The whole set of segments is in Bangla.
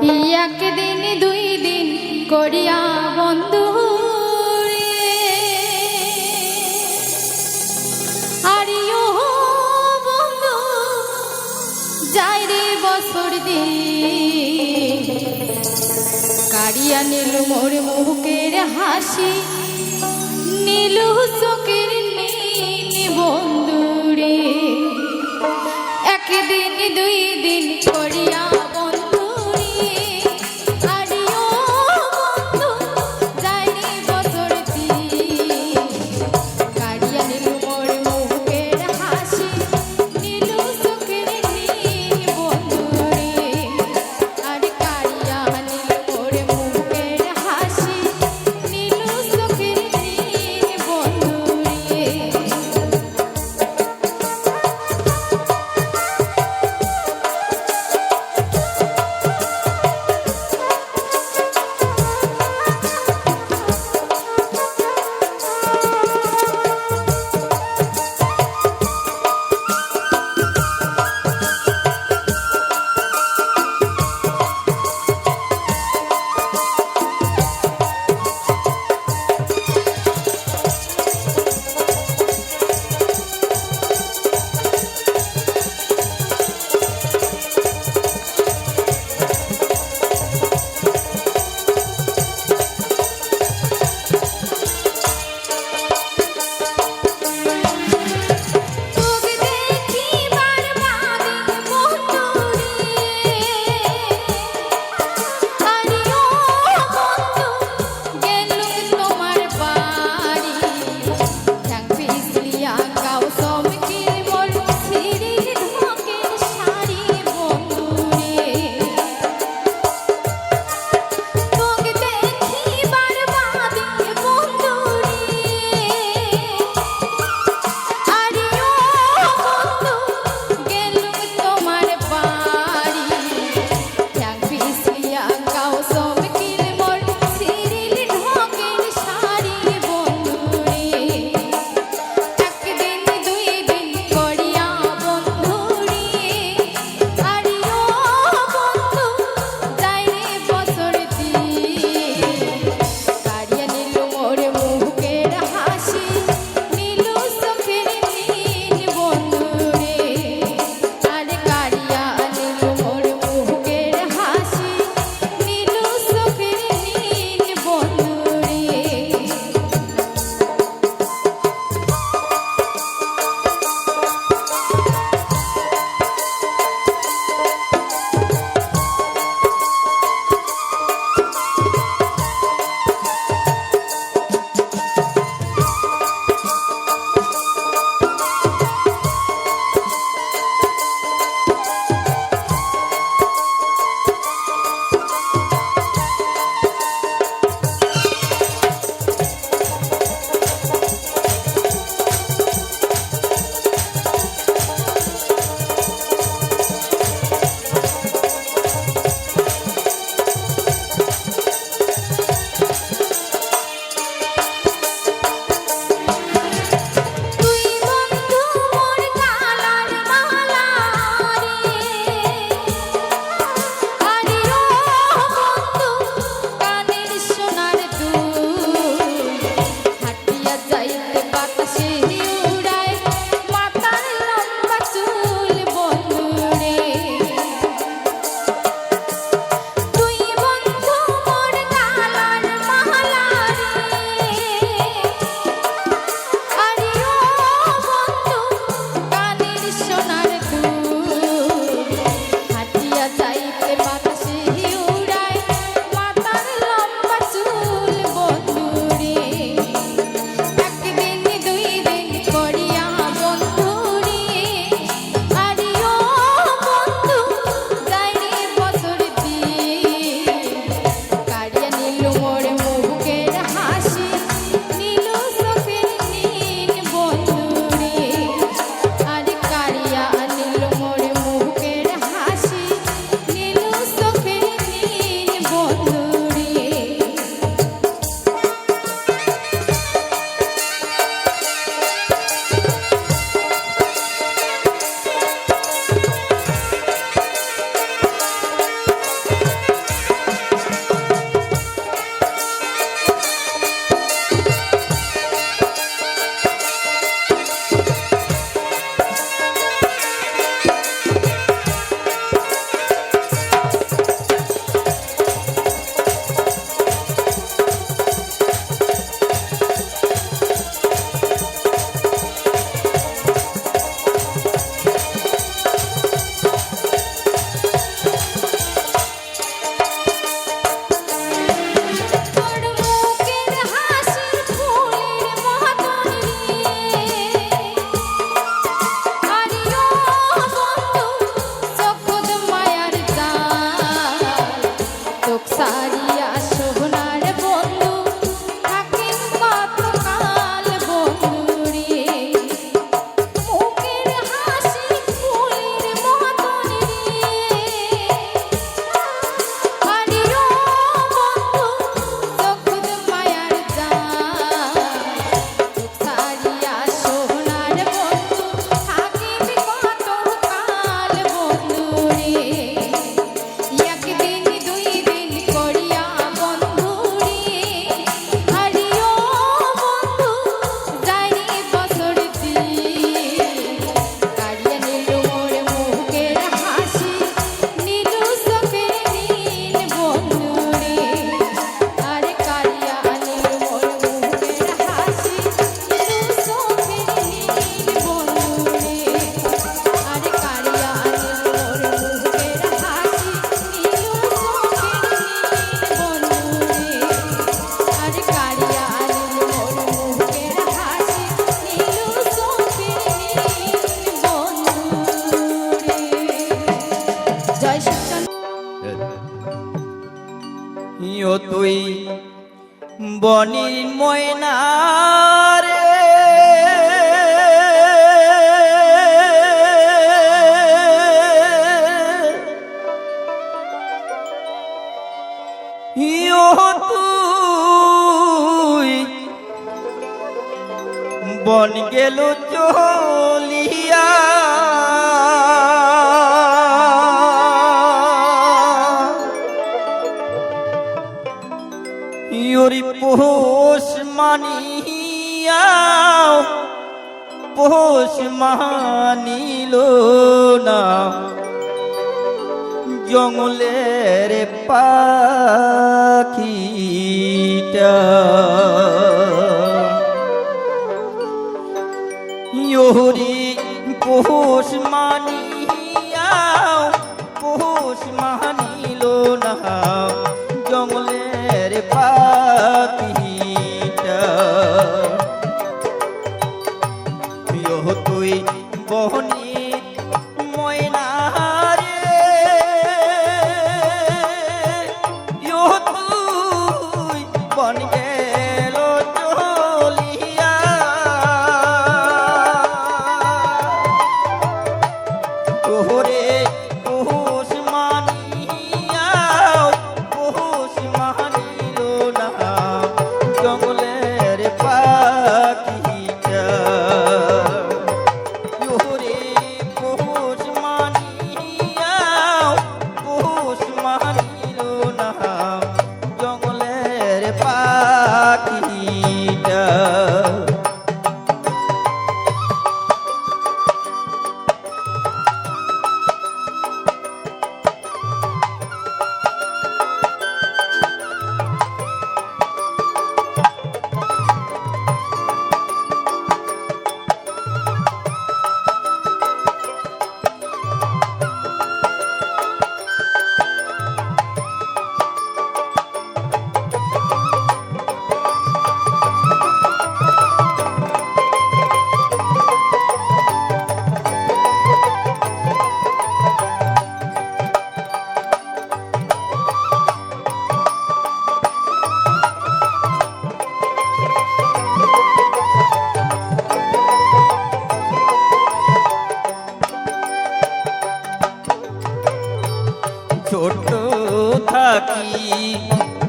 একদিন দুই দিন করিয়া বন্ধু আরিও বন্ধু যাই রে বছর দিন কারিয়া নীল মোর মুখের হাসি নীল চোখের নীল বন্ধু রে একদিন দুই দিন করিয়া ইয়ো তুই বনির ময়না রে ইয়ো তুই বন গেল চলিয়া ইয়োরি পোষ মানিয়া পোষ মানিল না জঙ্গলের পাখিটা ইয়োরি পোষ মানিয়া পোষ মানিল না জঙ্গলের পাখিটা ইয়ো তুই বহনির ময়না রে ইয়ো তুই বন গেল চলিয়া তোরে পোষ মানিয়া পোষ মানিল না জঙ্গলের পাখিটা ইয়োরে পোষ মানিয়া পোষ মানিল না জঙ্গলের পাখিটা ছোট থাকি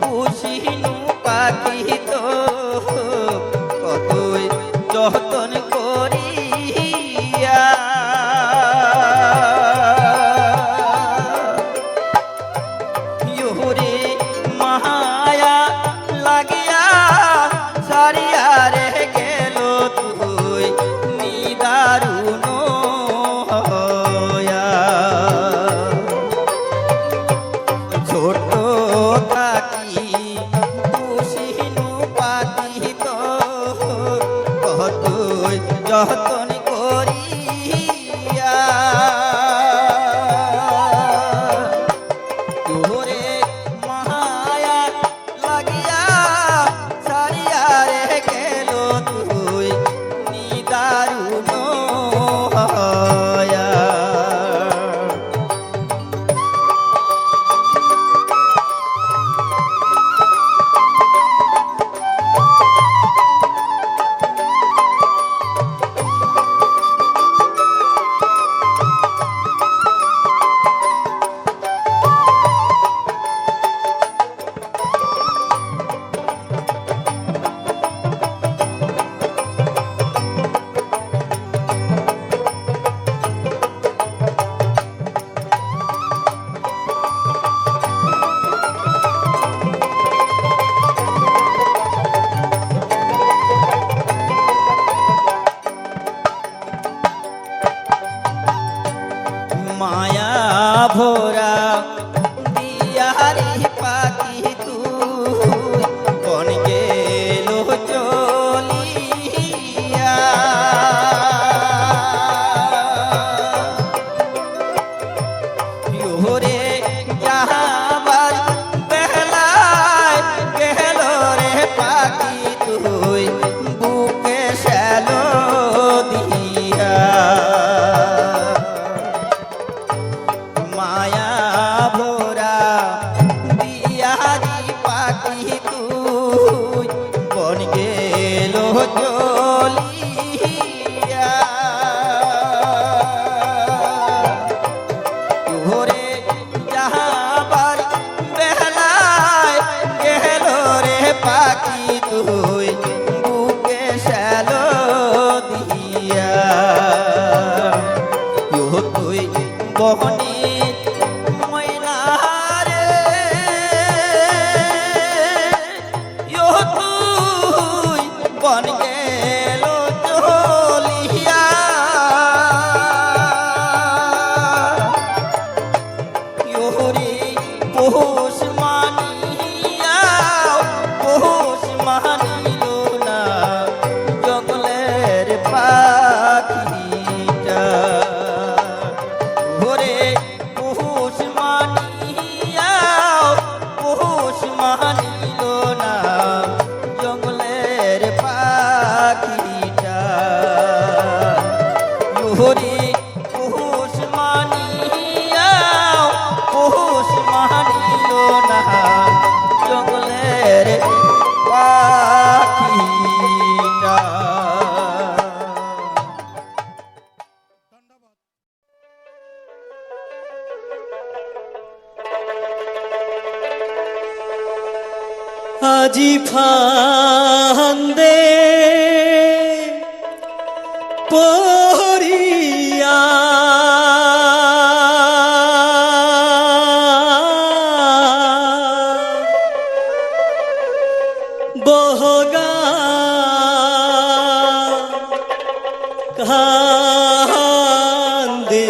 পুষিনু পাখি তো কতই যতন করিয়া ইয়োরে মায়া লাগিয়া সারিয়া রে গেল তুই নিদারুণ হয়া ছোট থাকি পুষিনু পাখি তো কতই যতন করিয়া তোরে মায়া লাগিয়া আজি ফান্দে পরিয়া বহগা কান্দে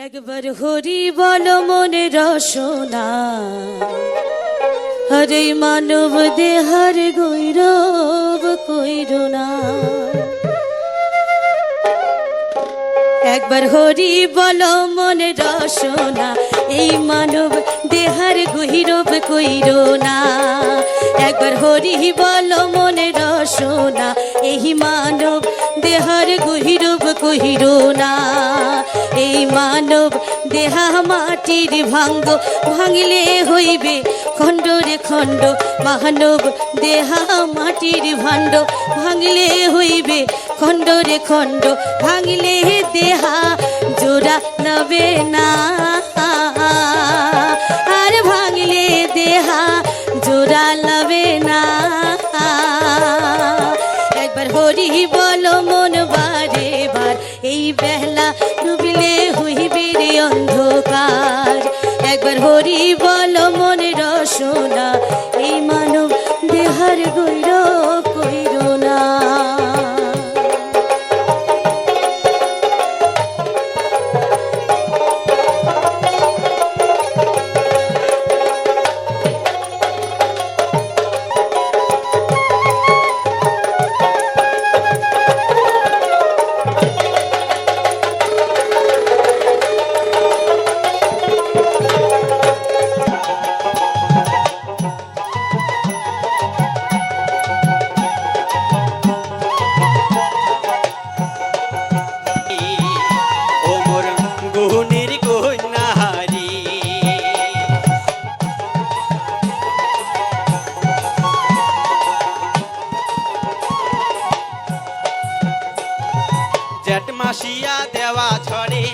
একবার হরি বল মনে রসনা হরে মানব দেহার গৌরব কইর না একবার হরি বল মনে রসনা এই মানব দেহার গৌরব কইর না একবার হরি বল মনে রসনা এই মানব দেহার গৌরব কইর না এই মানব দেহা মাটির ভাঙ্গ ভাঙিলে হইবে খণ্ড রে খণ্ড মানব দেহা মাটির ভাণ্ড ভাঙিলে হইবে খণ্ড রে খণ্ড ভাঙিলে দেহা জোড়া লবে না আর ভাঙিলে দেহা জোড়া লবে না একবার হরি বল মন বারে বার এই বেলা ডুবিলে হইবে রে অন্ধকার একবার হরি বল মন রসনা এই মানব দেহার গৌরব কইর না মাসিয়া দেওয়া ছড়ে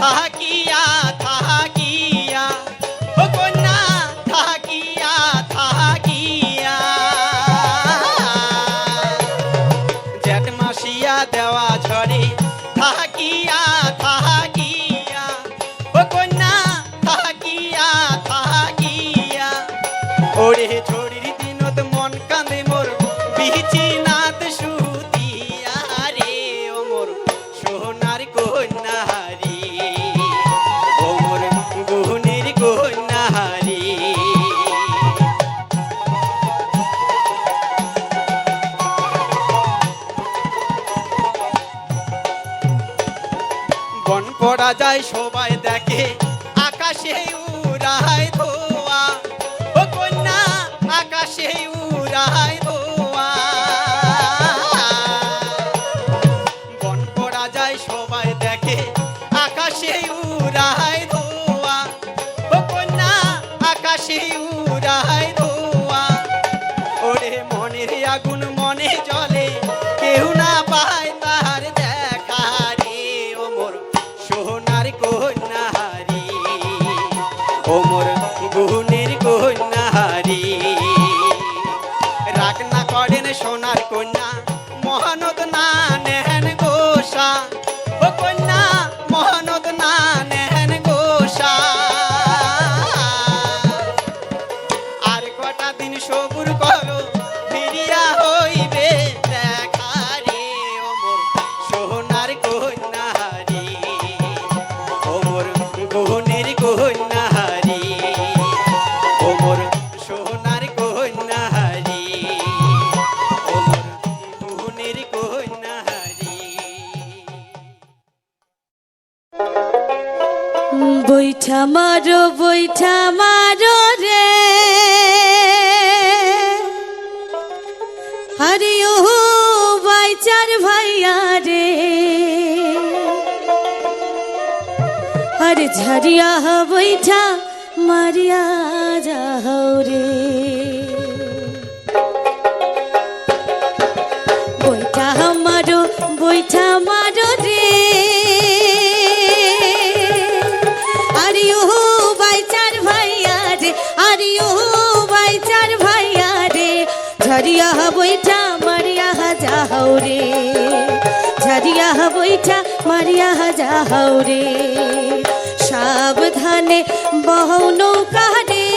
থাকিয়া থাকিয়া ও কন্যা থাকিয়া থাকিয়া জেঠ মাসিয়া দেওয়া ছড়ে থাকিয়া থাকিয়া ও কন্যা থাকিয়া থাকিয়া ওরে ছড়ির দিনত মন কাঁদে মোর বিচি নাত সুতিয়া রে ও মোর সোনার কন্যাহারি ও মোর গুণের কন্যাহারি বন পড়া যায় সবাই দেখে আকাশে উড়ায় ধোয়া ও কন্যা আকাশে উড়ায় ধোয়া বন পড়া যায় সবাই দেখে আকাশে উড়ায় ধোয়া ও কন্যা আকাশে উড়ায় ধোয়া ওরে মনের আগুন মনে জ্বলে কেউ না পায় তার দেখা রে ও মোর সোনার কন্যা ওমর গুহনের কন্যাহারি রাগ না করেন সোনার কন্যা মহানদ না নেন গোসা ও কন্যা মহানদ না নেন গোসা আর কটা দিন সবুর করো ফিরিয়া হইবে দেখা রে ওমর সোনার কন্যাহারি ওমর গুহনের কন্যাহারি ওমর সোনার কন্যাহারি ওমর গুহনের কন্যাহারি বৈঠা মারো রে আরে ও বাইচার ভাইয়া রে আরে ঝরিয়া বৈঠা মারিয়া যাও রে বৈঠা মারো রে আরে ও বাইচার ভাইয়া রে আরে ও বাইচার ভাইয়া রে ঝরিয়া বৈঠা মারিয়া যাও রে ঝরিয়া বৈঠা মারিয়া যাও রে সাবধানে বহো নৌকা রে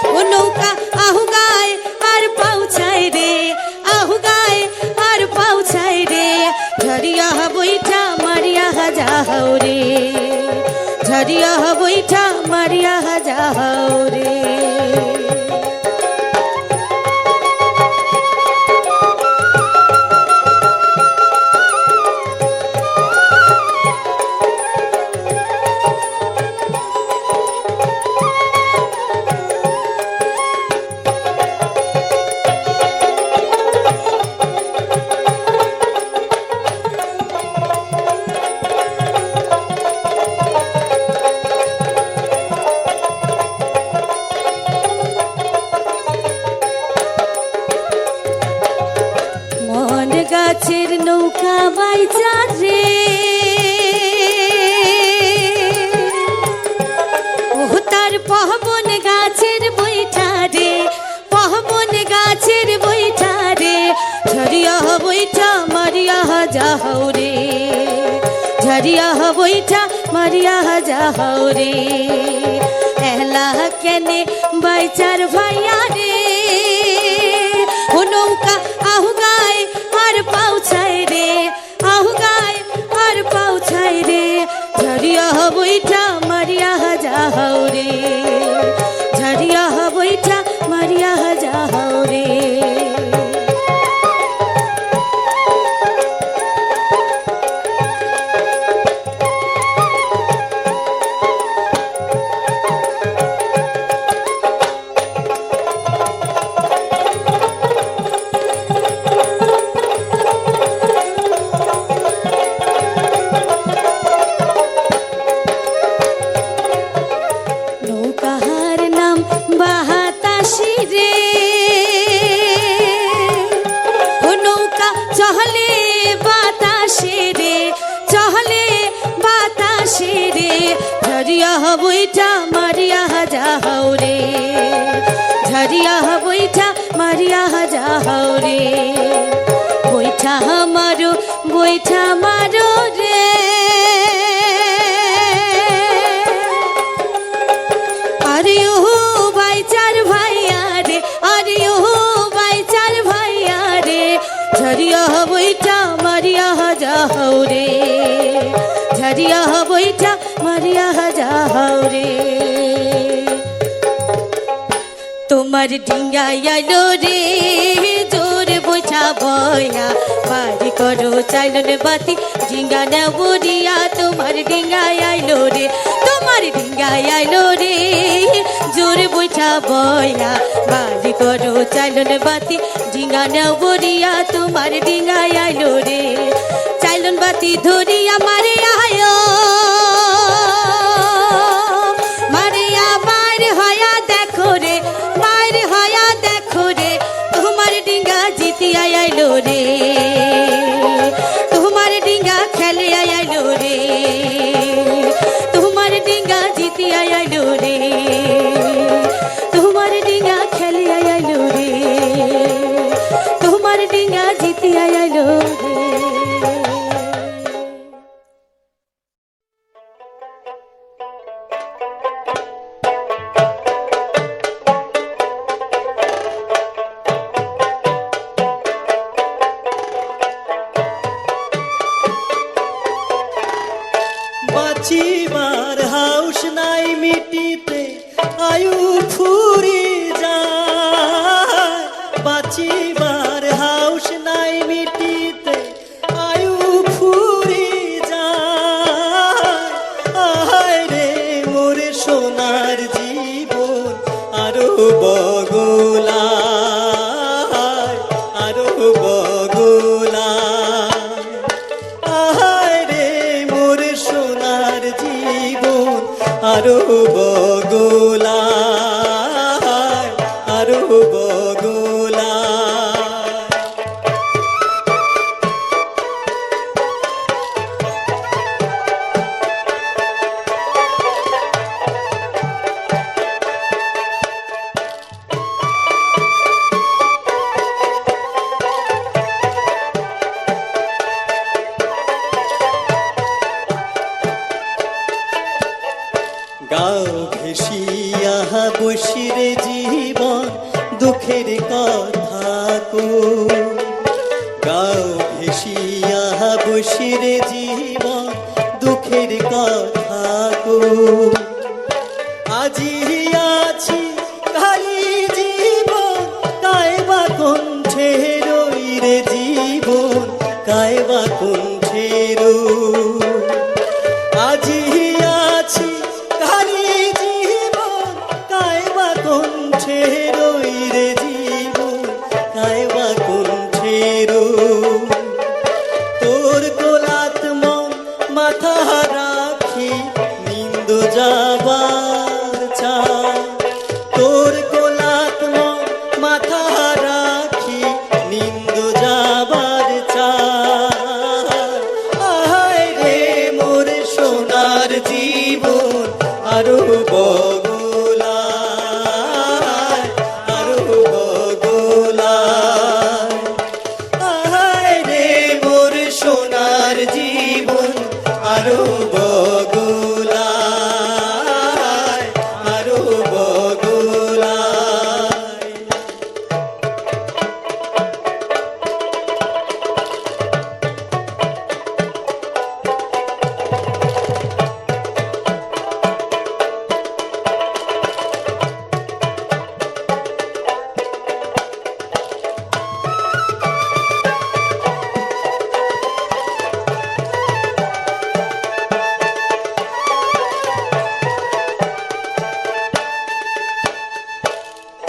ও নৌকা আহু গায় আর পাউছায় রে আহু গায় আর পাউছায় রে ঝরিয়া বৈঠা মারিয়া যাও রে ঝরিয়া বৈঠা মারিয়া যাও রে গাছের নৌকা বাইচা রে ও তার পহবন গাছের বৈঠা রে পহবন গাছের বৈঠা রে ঝরিয়া বৈঠা মারিয়া যাও রে ঝরিয়া বৈঠা মারিয়া যাও রে এলা কেনে বাইচার ভাইয়া রে ও নৌকা আহু গায় আর পাউছায় রে আহু গায় আর পাউছায় রে ঝরিয়া বৈঠা মারিয়া যাও রে ঝরিয়া বৈঠা মারিয়া যাও রে নৌকাহার নাম বাহাতাসি রে ও নৌকা চহলে বাতাসে রে চহলে বাতাসে রে ঝরিয়া বৈঠা মারিয়া যাও রে ঝরিয়া বৈঠা মারিয়া যাও রে বৈঠা মারো রে আরে ও বাইচার ভাইয়া রে আরে ও বাইচার ভাইয়া রে ঝরিয়া বৈঠা মারিয়া যাও রে ঝরিয়া বৈঠা মারিয়া যাও রে তোমার ডিঙ্গা আইলো রে জোর বোঝা বয়া বাড়ি করো চাইলন বাতি ডিঙ্গা নেবরিয়া তোমার ডিঙ্গা আইলো রে তোমার ডিঙ্গা আইলো রে জোর বোঝা বয়া বাড়ি করো চাইলন বাতি ডিঙ্গা নেবরিয়া তোমার ডিঙ্গা আইলো রে চাইলন বাতি ধরিয়া মারে আয়ো মারিয়া মার হয়া দেখো রে মার হয়া দেখো রে তোমার ডিঙ্গা জিতিয়া আইলো রে তোমার ডিঙ্গা খেলে আইলো রে তোমার ডিঙ্গা জিতিয়া বাঁচিবার হাউস নাই মিটিতে আয়ু ফুরি যায় বাঁচিবার হাউস নাই মিটিতে আয়ু ফুরি যায় আহায় রে মোর সোনার জীবন আরো বগলায় আরো বগলায় আহায় রে মোর সোনার জীবন আরো বগলায় আরো বগলায় গাও ভেসিয়া বসিরে জীবন দুঃখের কথা কো গাও ভেসিয়া বসিরে জীবন দুঃখের কথা কো আজি আছি খালি জীবন কায়বা কণ্ঠে রই রে জীবন কায়বা কণ্ঠে রই আজি আছি খালি জীবন কায়বা কণ্ঠে রই রে জীবন কায়বা কণ্ঠে রই তোর কোলাত মন মাথা রাখি নিন্দ যাবার চাই তোর কোলাত মন মাথা রাখি নিন্দ যাবার চাই আহায় রে মোর সোনার জীবন আরো বগলায় আরো বগলায় আহায় রে মোর সোনার জীবন আরো বগলায় আরো বগলায়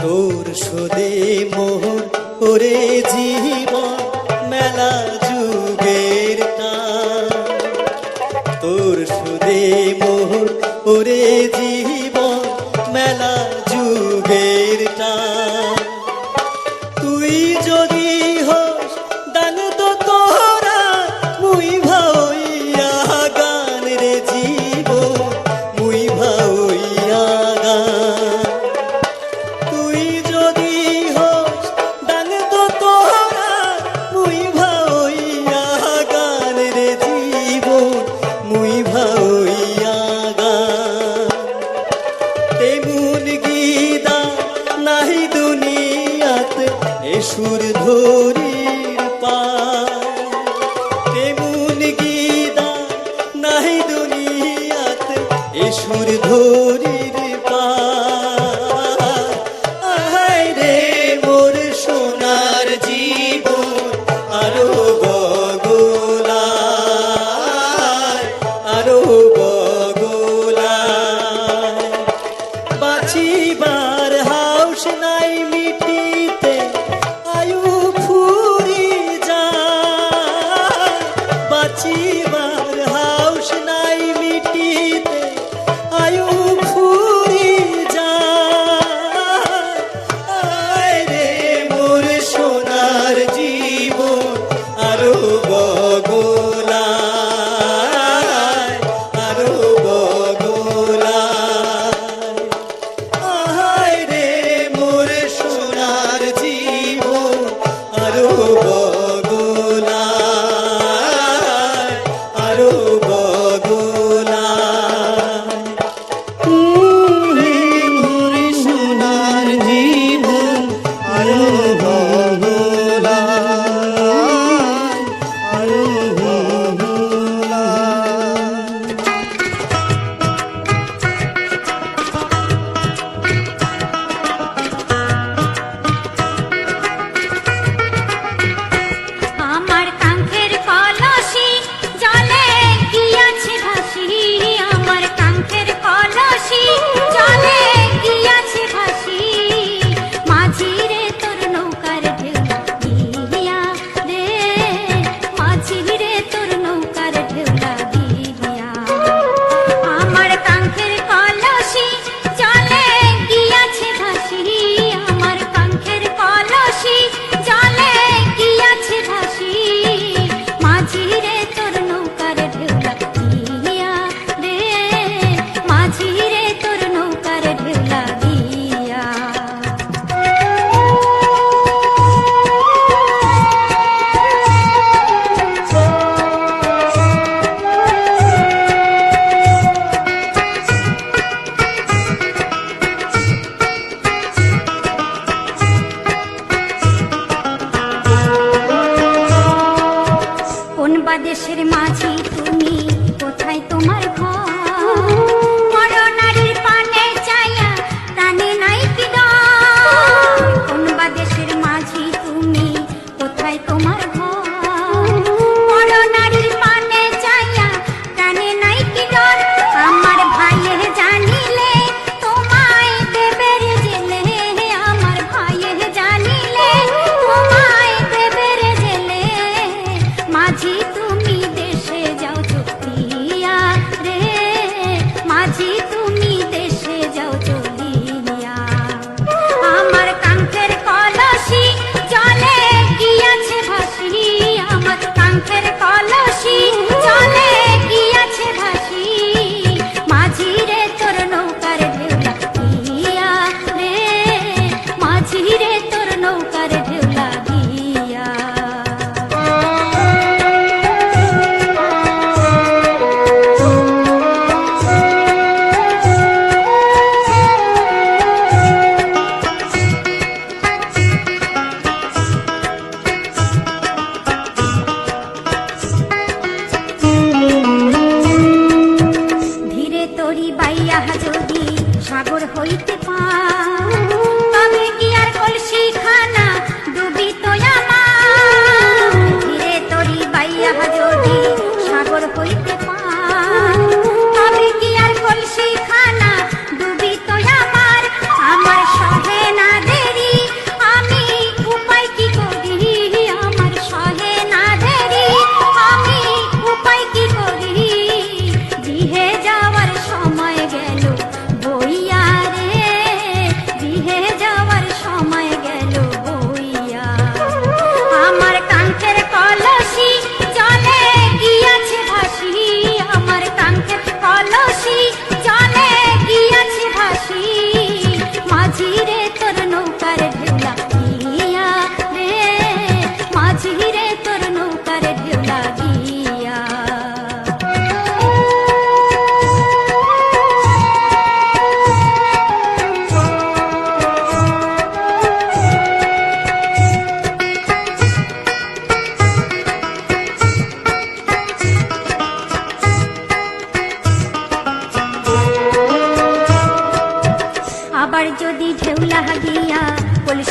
তোর সোদে মোহর ওরে জীবন মেলা যুগের টান তোর সোদে মোহর ওরে জীবন মেলা যুগের টান তুই যদি হোস দান তো তোরা মুই ভাইয়া গান রে জীবন মুই ভাইয়া গান তুই যদি হোস দান তো তোরা মুই ভাইয়া গান রে জীবন মুই ভাইয়া গান তেমন গীতা নাহি দুনিয়াত এসুর ধরির পায় তেমন গীতা নাহি দুনিয়াত এসুর ধরির পায় আহায় রে মোর সোনার জীবন আরো বগলায় আরো বগলায় বাঁচিবার হাউস নাই মিটিতে আয়ু ফুরি যায় বাঁচিবার হাউস নাই মিটিতে আয়ু ফুরি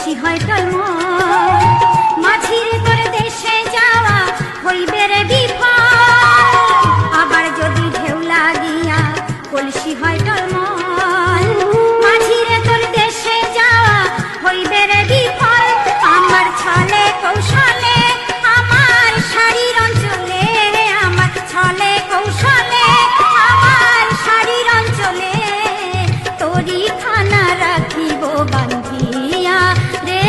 কলসি হয় টলমল মাঝির তোর দেশে যাওয়া হইবে রে বিফল আবার যদি ঢেউ লাগিয়া কলসি হয় টলমল মাঝিরে তোর দেশে যাওয়া হইবে রে বিফল আমার ছলে কৌশলে আমার শাড়ির অঞ্চলে আমার ছলে কৌশলে আমার শাড়ির অঞ্চলে তোরি খানা রাখিব বান্ধিয়া রে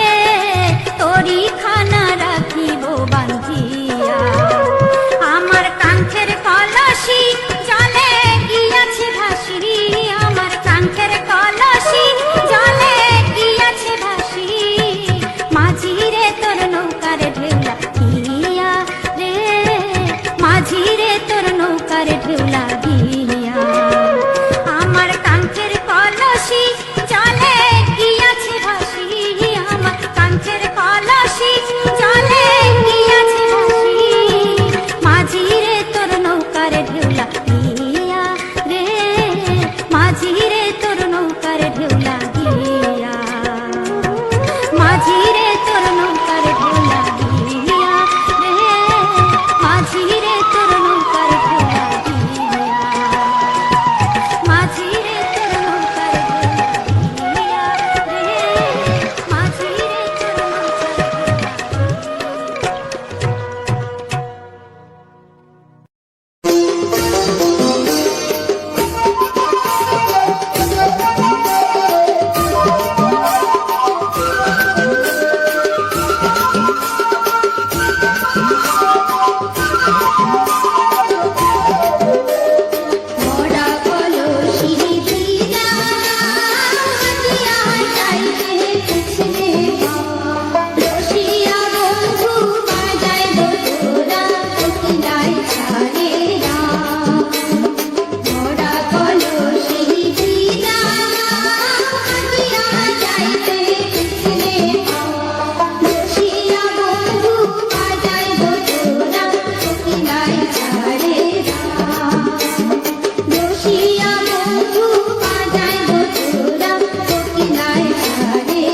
তোরি খানা রাখিব বান্ধিয়া আমার কাঙ্ক্ষের কলসি জলে গিয়াছে ভাসি আমার কাঙ্ক্ষের কলসি জলে গিয়াছে ভাসি মাঝি রে তোর নৌকার ঢেউলা গিয়া রে মাঝি রে তোর নৌকার ঢেউলা গিয়া আমার কাঙ্ক্ষের কলসি জলে গিয়াছে ভাসি আমার কাঙ্ক্ষের কলসি জলে গিয়াছে ভাসি মাঝি রে তোর নৌকার ঢেউলা গিয়া রে মাঝি রে তোর নৌকার ঢেউলা গিয়া মাঝি রে তোর নৌকার ঢেউলা গিয়া রে মাঝি রে তোর নৌকার ঢেউলা গিয়া মাঝি রে তোর নৌকার ঢেউলা গিয়া রে মাঝি রে তোর নৌকার মোরা কলসি দিয়া দিয়া যাইতে পিছনে রসিয়া বন্ধু বাজায় দোরা কিনাই ছাড়ে মোরা কলসি দিয়া দিয়া যাইতে পিছনে রসিয়া বন্ধু বাজায় দোরা কিনাই ছাড়ে রসিয়া বন্ধু বাজায় দোরা কিনাই ছাড়ে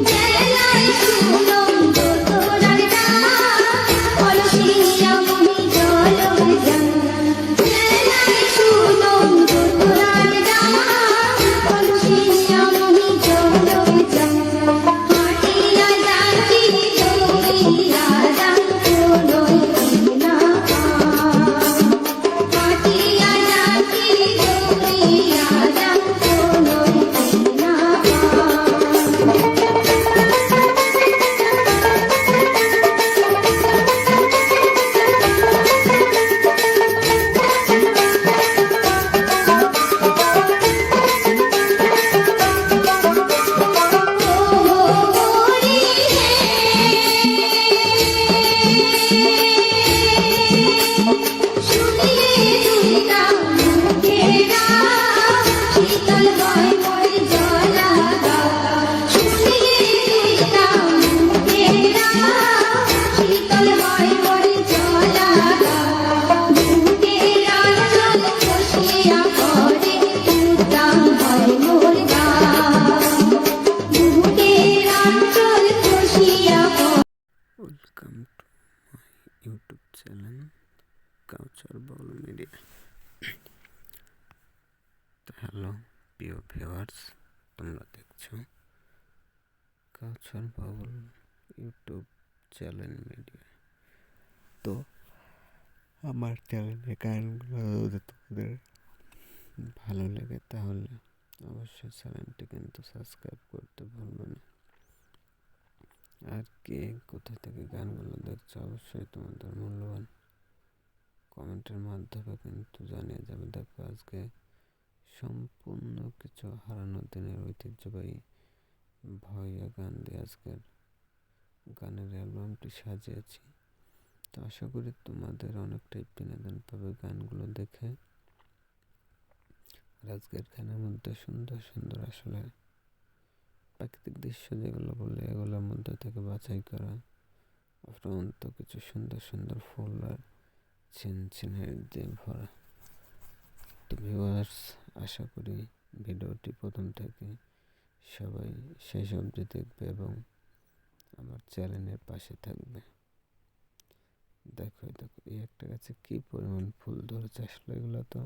জেলায় শুনম দোরার কলসিয়া মমি জলম জেলায় শুনম দোরার কলসিয়া মমি জলম হাটিয়া যাচ্ছি দৌড়িয়া দাম কোনোই না হাটিয়া যাচ্ছি দৌড়িয়া দাম কোনোই না welcome to my YouTube channel culture Baul media. তো হ্যালো প্রিয় ভিউয়ার্স, তোমরা দেখছো কালচার বাউল ইউটিউব চ্যানেল মিডিয়া। তো আমার চ্যানেলের গানগুলো যদি তোমাদের ভালো লাগে তাহলে অবশ্যই চ্যানেলটি কিন্তু সাবস্ক্রাইব করতে ভুলবে না। আর কে কোথা থেকে গানগুলো দেখছো অবশ্যই তোমাদের মূল্যবান কমেন্টের মাধ্যমে কিন্তু জানিয়ে যাবে। দেখো আজকে সম্পূর্ণ কিছু হারানো দিনের ঐতিহ্যবাহী ভয়া গান দিয়ে আজকের গানের অ্যালবামটি সাজিয়েছি। তো আশা করি তোমাদের অনেকটাই বিনোদন পাবে গানগুলো দেখে। আর আজকের গানের মধ্যে সুন্দর সুন্দর আসলে প্রাকৃতিক দৃশ্য যেগুলো বলে এগুলোর মধ্যে থেকে বাছাই করা অফুরন্ত কিছু সুন্দর সুন্দর ফুল আর ছিনছিনের দিয়ে ভরা। তো ভিউয়ার্স, আশা করি ভিডিওটি প্রথম থেকে সবাই শেষ অবধি দেখবে এবং আমার চ্যানেলের পাশে থাকবে। দেখো দেখো এই একটা গাছে কি পরিমাণ ফুল ধরেছে, আসলে এগুলো তো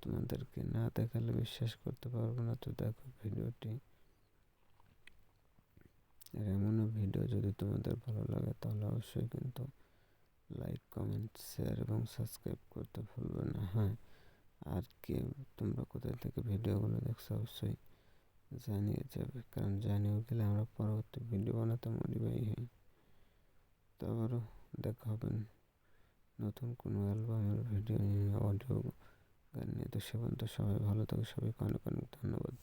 তোমাদেরকে না দেখালে বিশ্বাস করতে পারবো না। তো দেখো ভিডিওটি, আর এমনও ভিডিও যদি তোমাদের ভালো লাগে তাহলে অবশ্যই কিন্তু লাইক, কমেন্ট, শেয়ার এবং সাবস্ক্রাইব করতে ভুলবে না। হ্যাঁ, আর কি তোমরা কোথা থেকে ভিডিওগুলো দেখছো অবশ্যই জানিয়ে যাবে, কারণ জানিয়ে গেলে আমরা পরবর্তী ভিডিও বানাতে মোটিভেট হই। তো আবারও দেখা হবে নতুন কোনো অ্যালবামের ভিডিও নিয়ে, অডিও গান নিয়ে। তো সে পর্যন্ত সবাই ভালো থাকো, সবাইকে অনেক অনেক ধন্যবাদ।